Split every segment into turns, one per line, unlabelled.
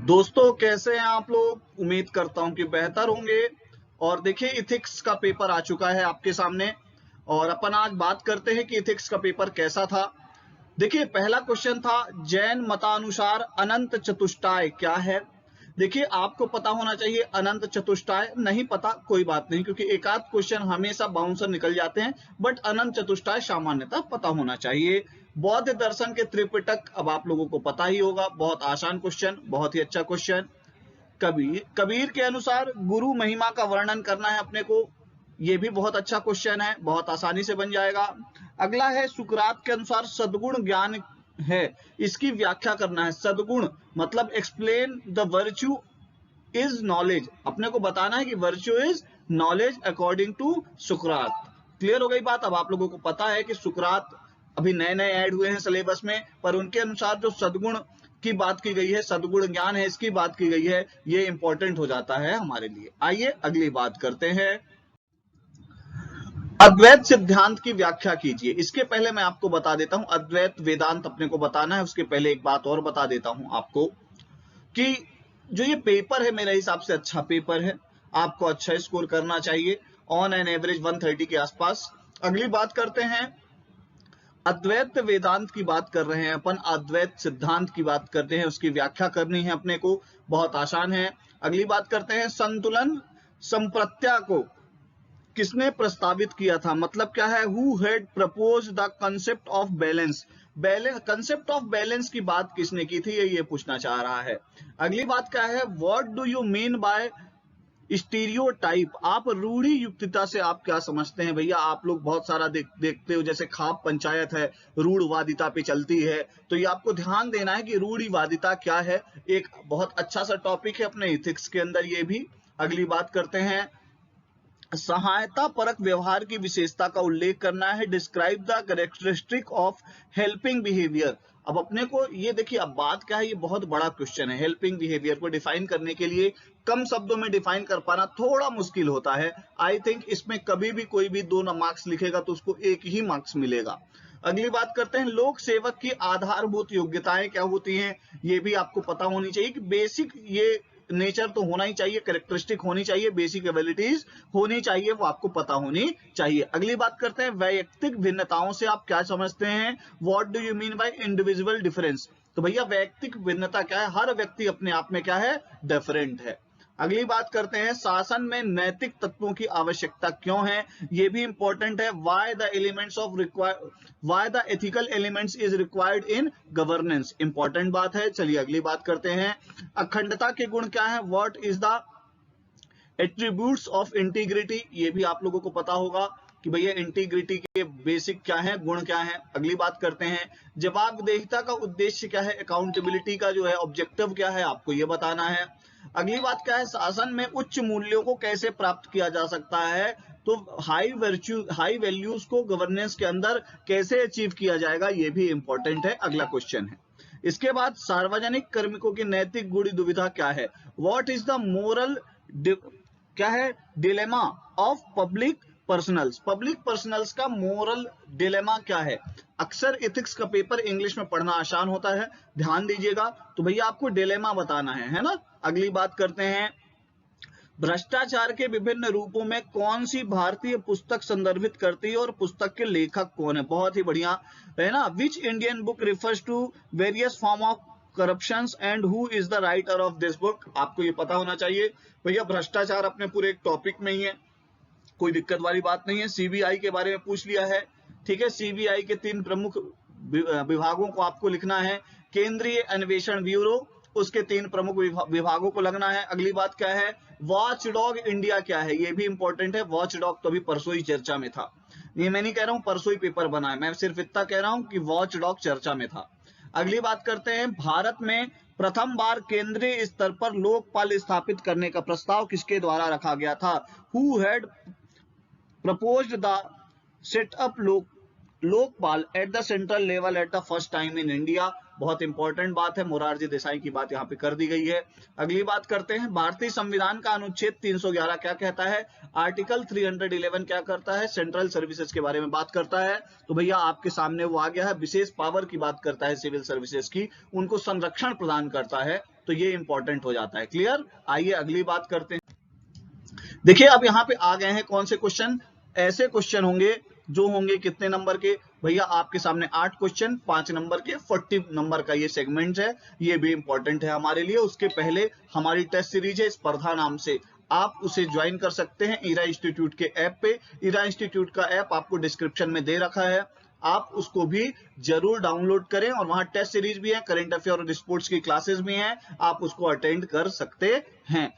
दोस्तों कैसे हैं आप लोग। उम्मीद करता हूं कि बेहतर होंगे। और देखिए इथिक्स का पेपर आ चुका है आपके सामने और अपन आज बात करते हैं कि इथिक्स का पेपर कैसा था। देखिए पहला क्वेश्चन था, जैन मतानुसार अनंत चतुष्टाय क्या है। देखिए आपको पता होना चाहिए अनंत चतुष्टाय, नहीं पता कोई बात नहीं क्योंकि एक आध क्वेश्चन हमेशा बाउंसर निकल जाते हैं, बट अनंत चतुष्टाय सामान्यतः पता होना चाहिए। बौद्ध दर्शन के त्रिपिटक अब आप लोगों को पता ही होगा, बहुत आसान क्वेश्चन, बहुत ही अच्छा क्वेश्चन। कबीर कबीर के अनुसार गुरु महिमा का वर्णन करना है अपने को, ये भी बहुत अच्छा क्वेश्चन है, बहुत आसानी से बन जाएगा। अगला है, सुकरात के अनुसार सद्गुण ज्ञान है, इसकी व्याख्या करना है। सद्गुण मतलब explain the virtue is knowledge, अपने को बताना है कि virtue is knowledge according to सुकरात। क्लियर हो गई बात। अब आप लोगों को पता है कि सुकरात अभी नए नए ऐड हुए हैं सिलेबस में, पर उनके अनुसार जो सद्गुण की बात की गई है, सद्गुण ज्ञान है, इसकी बात की गई है, ये इंपॉर्टेंट हो जाता है हमारे लिए। आइए अगली बात करते हैं, अद्वैत सिद्धांत की व्याख्या कीजिए। इसके पहले मैं आपको बता देता हूं, अद्वैत वेदांत अपने को बताना है, उसके पहले एक बात और बता देता हूं आपको कि जो ये पेपर है मेरे हिसाब से अच्छा पेपर है, आपको अच्छा स्कोर करना चाहिए, ऑन एन एवरेज 130 के आसपास। अगली बात करते हैं, अद्वैत वेदांत की बात कर रहे हैं अपन, अद्वैत सिद्धांत की बात करते हैं, उसकी व्याख्या करनी है अपने को, बहुत आसान है। अगली बात करते हैं, संतुलन संप्रत्या को किसने प्रस्तावित किया था, मतलब क्या है, who had propose the concept of balance. Concept of balance की बात किसने की थी, ये पूछना चाह रहा है। अगली बात क्या है, what do you mean by stereotype, आप रूढ़ी युक्तता से आप क्या समझते हैं भैया। आप लोग बहुत सारा देखते हो, जैसे खाप पंचायत है, रूढ़वादिता पे चलती है, तो ये आपको ध्यान देना है कि रूढ़िवादिता क्या है। एक बहुत अच्छा सा टॉपिक है अपने इथिक्स के अंदर ये भी। अगली बात करते हैं, सहायता परक व्यवहार की विशेषता का उल्लेख करना है, describe the characteristic of helping behaviour. अब अपने को ये देखिए, अब बात क्या है, ये बहुत बड़ा क्वेश्चन है। हेल्पिंग बिहेवियर को डिफाइन करने के लिए कम शब्दों में डिफाइन कर पाना थोड़ा मुश्किल होता है। आई थिंक इसमें कभी भी कोई भी 2 मार्क्स लिखेगा तो उसको 1 ही मार्क्स मिलेगा। अगली बात करते हैं, लोक सेवक की आधारभूत योग्यताएं क्या होती हैं, ये भी आपको पता होनी चाहिए कि बेसिक ये नेचर तो होना ही चाहिए, कैरेक्टरिस्टिक होनी चाहिए, बेसिक एबिलिटीज होनी चाहिए, वो आपको पता होनी चाहिए। अगली बात करते हैं, वैयक्तिक भिन्नताओं से आप क्या समझते हैं, what do you mean by individual difference. तो भैया वैयक्तिक भिन्नता क्या है, हर व्यक्ति अपने आप में क्या है, डिफरेंट है। अगली बात करते हैं, शासन में नैतिक तत्वों की आवश्यकता क्यों है, ये भी इंपॉर्टेंट है। Why the elements of why the ethical elements is required in governance, important बात है। चलिए अगली बात करते हैं, अखंडता के गुण क्या है, what is the attributes of integrity, ये भी आप लोगों को पता होगा कि भैया इंटीग्रिटी के बेसिक क्या है, गुण क्या है। अगली बात करते हैं, जवाबदेहिता का उद्देश्य क्या है, अकाउंटेबिलिटी का जो है ऑब्जेक्टिव क्या है, आपको ये बताना है। अगली बात क्या है, शासन में उच्च मूल्यों को कैसे प्राप्त किया जा सकता है, तो हाई वैल्यूज को गवर्नेंस के अंदर कैसे अचीव किया जाएगा, ये भी इंपॉर्टेंट है, अगला क्वेश्चन है। इसके बाद सार्वजनिक कार्मिकों की नैतिक गुण दुविधा क्या है, व्हाट इज द मोरल क्या है, डिलेमा ऑफ पब्लिक पर्सनल्स का मोरल डिलेमा क्या है। अक्सर एथिक्स का पेपर इंग्लिश में पढ़ना आसान होता है, ध्यान दीजिएगा, तो भैया आपको डिलेमा बताना है ना। अगली बात करते हैं, भ्रष्टाचार के विभिन्न रूपों में कौन सी भारतीय पुस्तक संदर्भित करती है और पुस्तक के लेखक कौन है, बहुत ही बढ़िया है ना। Which Indian book refers to various form of corruptions and who is the writer of this book, आपको ये पता होना चाहिए। भैया भ्रष्टाचार अपने पूरे एक टॉपिक में ही है, कोई दिक्कत वाली बात नहीं है। सीबीआई के बारे में पूछ लिया है, ठीक है। सीबीआई के 3 प्रमुख विभागों को आपको लिखना है, केंद्रीय अन्वेषण ब्यूरो, उसके 3 प्रमुख विभागों को लगना है। अगली बात क्या है, वॉच डॉग इंडिया क्या है, ये भी इंपॉर्टेंट है। वॉच डॉग तो अभी परसों ही चर्चा में था, ये मैं नहीं कह रहा हूं परसों ही पेपर बना है, मैं सिर्फ इतना कह रहा हूं कि वॉच डॉग चर्चा में था। अगली बात करते हैं, भारत में प्रथम बार केंद्रीय स्तर पर लोकपाल स्थापित करने का प्रस्ताव किसके द्वारा रखा गया था, who had proposed the set up Lokpal at the central level at the first time in India, बहुत इंपॉर्टेंट बात है, मोरारजी देसाई की बात यहाँ पे कर दी गई है। अगली बात करते हैं, भारतीय संविधान का अनुच्छेद 311 क्या कहता है, आर्टिकल 311 क्या करता है, सेंट्रल सर्विसेज के बारे में बात करता है। तो भैया आपके सामने वो आ गया है, विशेष पावर की बात करता है सिविल सर्विसेज की, उनको संरक्षण प्रदान करता है, तो ये इंपॉर्टेंट हो जाता है। क्लियर? आइए अगली बात करते हैं। देखिए अब यहाँ पे आ गए हैं कौन से क्वेश्चन, ऐसे क्वेश्चन होंगे जो होंगे कितने नंबर के भैया, आपके सामने 8 क्वेश्चन 5 नंबर के, 40 नंबर का ये सेगमेंट है, ये भी इंपॉर्टेंट है हमारे लिए। उसके पहले हमारी टेस्ट सीरीज है स्पर्धा नाम से, आप उसे ज्वाइन कर सकते हैं ईरा इंस्टीट्यूट के ऐप पे। ईरा इंस्टीट्यूट का ऐप आपको डिस्क्रिप्शन में दे रखा है, आप उसको भी जरूर डाउनलोड करें और वहां टेस्ट सीरीज भी है, करंट अफेयर और स्पोर्ट्स की क्लासेस भी हैं, आप उसको अटेंड कर सकते हैं।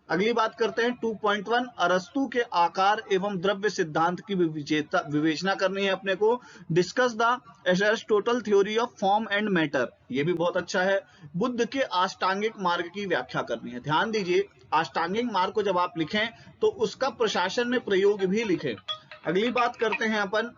अगली बात करते हैं 2.1, अरस्तु के आकार एवं द्रव्य सिद्धांत की विवेचना करनी है अपने को। Discuss the Aristotle theory of form and matter, ये भी बहुत अच्छा है। बुद्ध के अष्टांगिक मार्ग की व्याख्या करनी है। ध्यान दीजिए, अष्टांगिक मार्ग को जब आप लिखें तो उसका प्रशासन में प्रयोग भी लिखें। अगली बात करते हैं अपन,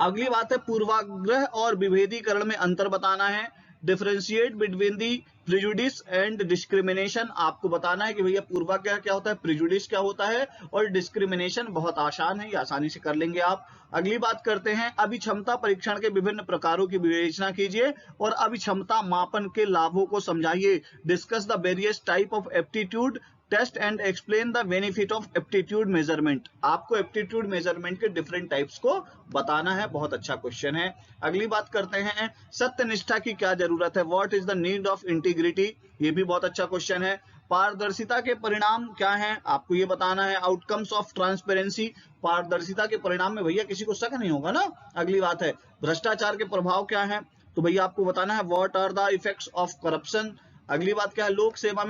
अगली बात है पूर्वाग्रह और विभेदीकरण में अंतर बताना है। Differentiate between the prejudice and discrimination, आपको बताना है कि भैया पूर्वाग्रह क्या होता है, प्रिजुडिस क्या होता है, और डिस्क्रिमिनेशन बहुत आसान है, ये आसानी से कर लेंगे आप। अगली बात करते हैं अभिक्षमता परीक्षण के विभिन्न प्रकारों की विवेचना कीजिए और अभिक्षमता मापन के लाभों को समझाइए। Discuss the various type of aptitude test and explain the benefit of aptitude measurement, आपको एप्टीट्यूड मेजरमेंट के डिफरेंट टाइप्स को बताना है, बहुत अच्छा क्वेश्चन है। अगली बात करते हैं सत्यनिष्ठा की क्या जरूरत है, what is the need of integrity, ये भी बहुत अच्छा क्वेश्चन है। पारदर्शिता के परिणाम क्या हैं, आपको ये बताना है। आउटकम्स ऑफ ट्रांसपेरेंसी, पारदर्शिता के परिणाम में भैया किसी को शक नहीं होगा ना। अगली बात है भ्रष्टाचार के प्रभाव क्या है, तो भैया आपको बताना है what are the effects of corruption. अगली बात क्या है, लोक सेवा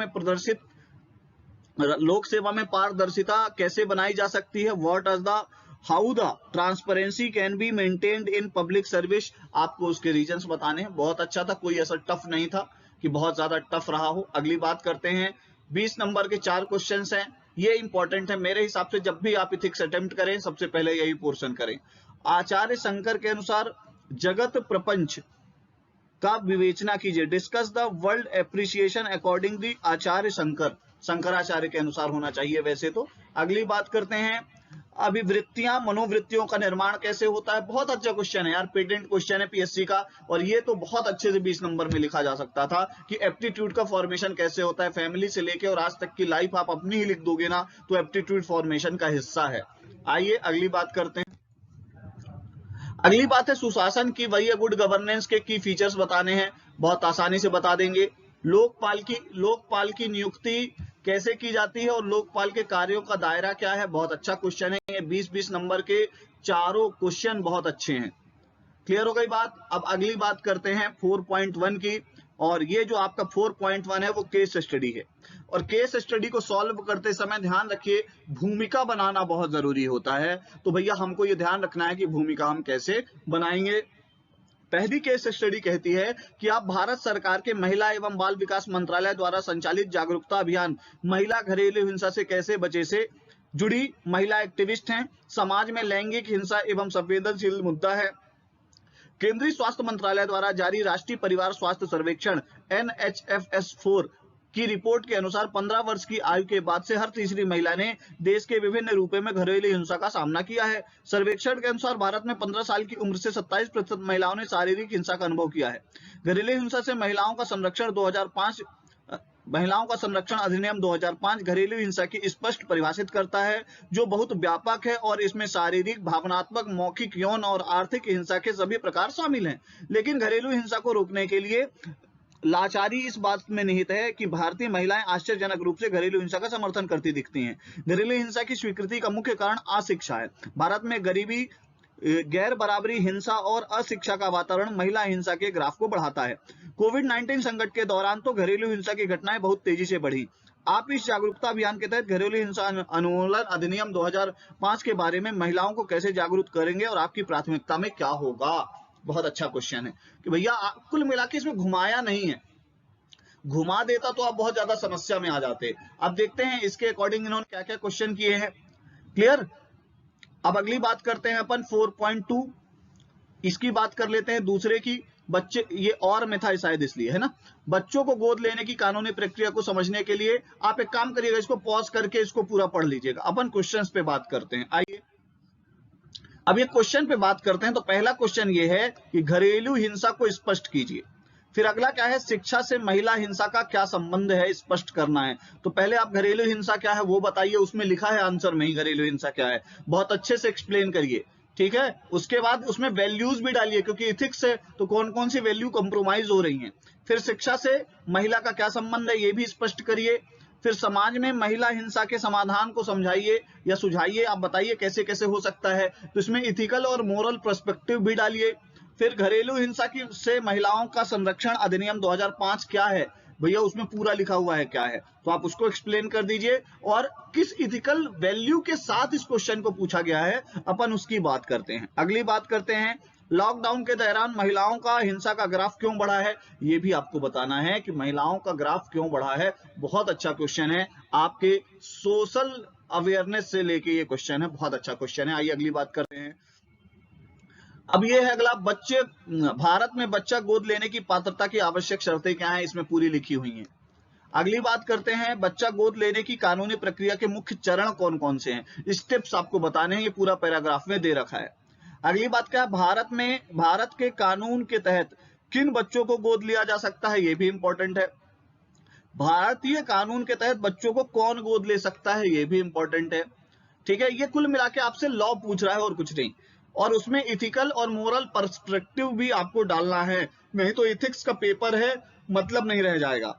में पारदर्शिता कैसे बनाई जा सकती है, what is the how the transparency can be maintained in public service, आपको उसके रीजंस बताने हैं। बहुत अच्छा था, कोई ऐसा टफ नहीं था कि बहुत ज्यादा टफ रहा हो। अगली बात करते हैं 20 नंबर के 4 क्वेश्चंस हैं, ये इंपॉर्टेंट है मेरे हिसाब से। जब भी आप इथिक्स अटेम्प्ट करें सबसे पहले यही पोर्शन करें। आचार्य शंकर के अनुसार जगत प्रपंच का विवेचना कीजिए। Discuss the world appreciation according the Acharya Shankaracharya के अनुसार होना चाहिए वैसे तो। अगली बात करते हैं अभिवृत्तियां मनोवृत्तियों का निर्माण कैसे होता है, बहुत अच्छा क्वेश्चन है यार, पेटेंट क्वेश्चन है पीएससी का, और ये तो बहुत अच्छे से 20 नंबर में लिखा जा सकता था कि एप्टीट्यूड का फॉर्मेशन कैसे होता है। फैमिली से लेके और आज तक की लाइफ आप अपनी ही लिख दोगे ना, तो एप्टीट्यूड फॉर्मेशन का हिस्सा है। आइए अगली बात करते हैं। अगली बात है सुशासन की, वही है गुड गवर्नेंस के की फीचर्स बताने हैं, बहुत आसानी से बता देंगे। लोकपाल की नियुक्ति कैसे की जाती है और लोकपाल के कार्यों का दायरा क्या है, बहुत अच्छा क्वेश्चन है ये। 20-20 नंबर के चारों क्वेश्चन बहुत अच्छे हैं। क्लियर हो गई बात। अब अगली बात करते हैं 4.1 की, और ये जो आपका 4.1 है वो केस स्टडी है, और केस स्टडी को सॉल्व करते समय ध्यान रखिए भूमिका बनाना बहुत जरूरी होता है। तो भैया हमको ये ध्यान रखना है कि भूमिका हम कैसे बनाएंगे। पहली केस स्टडी कहती है कि आप भारत सरकार के महिला एवं बाल विकास मंत्रालय द्वारा संचालित जागरूकता अभियान महिला घरेलू हिंसा से कैसे बचे से जुड़ी महिला एक्टिविस्ट हैं। समाज में लैंगिक हिंसा एवं संवेदनशील मुद्दा है। केंद्रीय स्वास्थ्य मंत्रालय द्वारा जारी राष्ट्रीय परिवार स्वास्थ्य सर्वेक्षण NHFS4 की रिपोर्ट के अनुसार 15 वर्ष की आयु के बाद से हर तीसरी महिला ने देश के विभिन्न रूपों में घरेलू हिंसा का सामना किया है। सर्वेक्षण के अनुसार भारत में 15 साल की उम्र से 27% महिलाओं ने शारीरिक हिंसा का अनुभव किया है। घरेलू हिंसा से महिलाओं का संरक्षण अधिनियम 2005 घरेलू हिंसा की स्पष्ट परिभाषित करता है, जो बहुत व्यापक है और इसमें शारीरिक, भावनात्मक, मौखिक, यौन और आर्थिक हिंसा के सभी प्रकार शामिल हैं। लेकिन घरेलू हिंसा को रोकने के लिए लाचारी इस बात में निहित है कि भारतीय महिलाएं आश्चर्यजनक रूप से घरेलू हिंसा का समर्थन करती दिखती हैं। घरेलू हिंसा की स्वीकृति का मुख्य कारण अशिक्षा है। भारत में गरीबी, गैर बराबरी, हिंसा और अशिक्षा का वातावरण महिला हिंसा के ग्राफ को बढ़ाता है। कोविड-19 संकट के दौरान तो घरेलू हिंसा की घटनाएं बहुत तेजी से बढ़ी। आप इस जागरूकता अभियान के तहत घरेलू हिंसा उन्मूलन अधिनियम 2005 के बारे में महिलाओं को कैसे जागरूक करेंगे और आपकी प्राथमिकता में क्या होगा। बहुत अच्छा क्वेश्चन है कि भैया कुल मिला के इसमें घुमाया नहीं है, घुमा देता तो आप बहुत ज्यादा समस्या में आ जाते। अब देखते हैं इसके अकॉर्डिंग इन्होंने क्या क्या क्वेश्चन किए हैं। क्लियर। अब अगली बात करते हैं अपन 4.2, इसकी बात कर लेते हैं दूसरे की। बच्चे, ये और में था शायद इसलिए है ना। बच्चों को गोद लेने की कानूनी प्रक्रिया को समझने के लिए आप एक काम करिएगा, इसको पॉज करके इसको पूरा पढ़ लीजिएगा। अपन क्वेश्चंस पे बात करते हैं। आइए अब ये क्वेश्चन पे बात करते हैं। तो पहला क्वेश्चन ये है कि घरेलू हिंसा को स्पष्ट कीजिए। फिर अगला क्या है, शिक्षा से महिला हिंसा का क्या संबंध है, स्पष्ट करना है। तो पहले आप घरेलू हिंसा क्या है वो बताइए, उसमें लिखा है आंसर में ही घरेलू हिंसा क्या है, बहुत अच्छे से एक्सप्लेन करिए, ठीक है। उसके बाद उसमें वैल्यूज भी डालिए, क्योंकि इथिक्स है तो कौन कौन सी वैल्यू कंप्रोमाइज हो रही हैं। फिर शिक्षा से महिला का क्या संबंध है ये भी स्पष्ट करिए। फिर समाज में महिला हिंसा के समाधान को समझाइए या सुझाइए, आप बताइए कैसे कैसे हो सकता है, तो इसमें इथिकल और मोरल पर्सपेक्टिव भी डालिए। फिर घरेलू हिंसा की से महिलाओं का संरक्षण अधिनियम 2005 क्या है भैया, उसमें पूरा लिखा हुआ है क्या है, तो आप उसको एक्सप्लेन कर दीजिए, और किस इथिकल वैल्यू के साथ इस क्वेश्चन को पूछा गया है अपन उसकी बात करते हैं। अगली बात करते हैं, लॉकडाउन के दौरान महिलाओं का हिंसा का ग्राफ क्यों बढ़ा है, ये भी आपको बताना है कि महिलाओं का ग्राफ क्यों बढ़ा है। बहुत अच्छा क्वेश्चन है, आपके सोशल अवेयरनेस से लेके ये क्वेश्चन है, बहुत अच्छा क्वेश्चन है। आइए अगली बात करते हैं। अब ये है अगला, बच्चे भारत में बच्चा गोद लेने की पात्रता की आवश्यक शर्तें क्या हैं, इसमें पूरी लिखी हुई हैं। अगली बात करते हैं, बच्चा गोद लेने की कानूनी प्रक्रिया के मुख्य चरण कौन कौन से हैं, स्टेप्स आपको बताने हैं, ये पूरा पैराग्राफ में दे रखा है। अगली बात क्या है, भारत के कानून के तहत किन बच्चों को गोद लिया जा सकता है, ये भी इंपॉर्टेंट है। भारतीय कानून के तहत बच्चों को कौन गोद ले सकता है, ये भी इंपॉर्टेंट है, ठीक है। ये कुल मिला के आपसे लॉ पूछ रहा है और कुछ नहीं, और उसमें इथिकल और मोरल पर्सपेक्टिव भी आपको डालना है, नहीं तो इथिक्स का पेपर है मतलब नहीं रह जाएगा।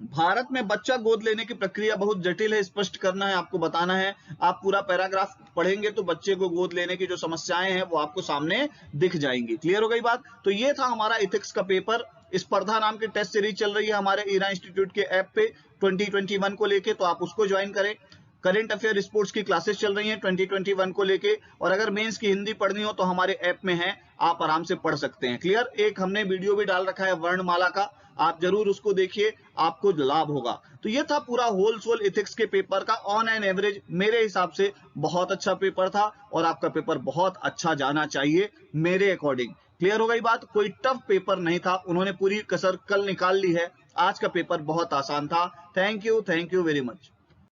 भारत में बच्चा गोद लेने की प्रक्रिया बहुत जटिल है, स्पष्ट करना है, आपको बताना है। आप पूरा पैराग्राफ पढ़ेंगे तो बच्चे को गोद लेने की जो समस्याएं हैं वो आपको सामने दिख जाएंगी। क्लियर हो गई बात। तो ये था हमारा इथिक्स का पेपर। स्पर्धा नाम की टेस्ट सीरीज चल रही है हमारे ईरा इंस्टीट्यूट के ऐप पे 2021 को लेके, तो आप उसको ज्वाइन करें। करंट अफेयर स्पोर्ट्स की क्लासेस चल रही हैं 2021 को लेके, और अगर मेंस की हिंदी पढ़नी हो तो हमारे ऐप में है, आप आराम से पढ़ सकते हैं। क्लियर। एक हमने वीडियो भी डाल रखा है वर्णमाला का, आप जरूर उसको देखिए, आपको लाभ होगा। तो ये था पूरा होल सोल इथिक्स के पेपर का ऑन एन एवरेज, मेरे हिसाब से बहुत अच्छा पेपर था, और आपका पेपर बहुत अच्छा जाना चाहिए मेरे अकॉर्डिंग। क्लियर हो गई बात। कोई टफ पेपर नहीं था, उन्होंने पूरी कसर कल निकाल ली है। आज का पेपर बहुत आसान था। Thank you very much.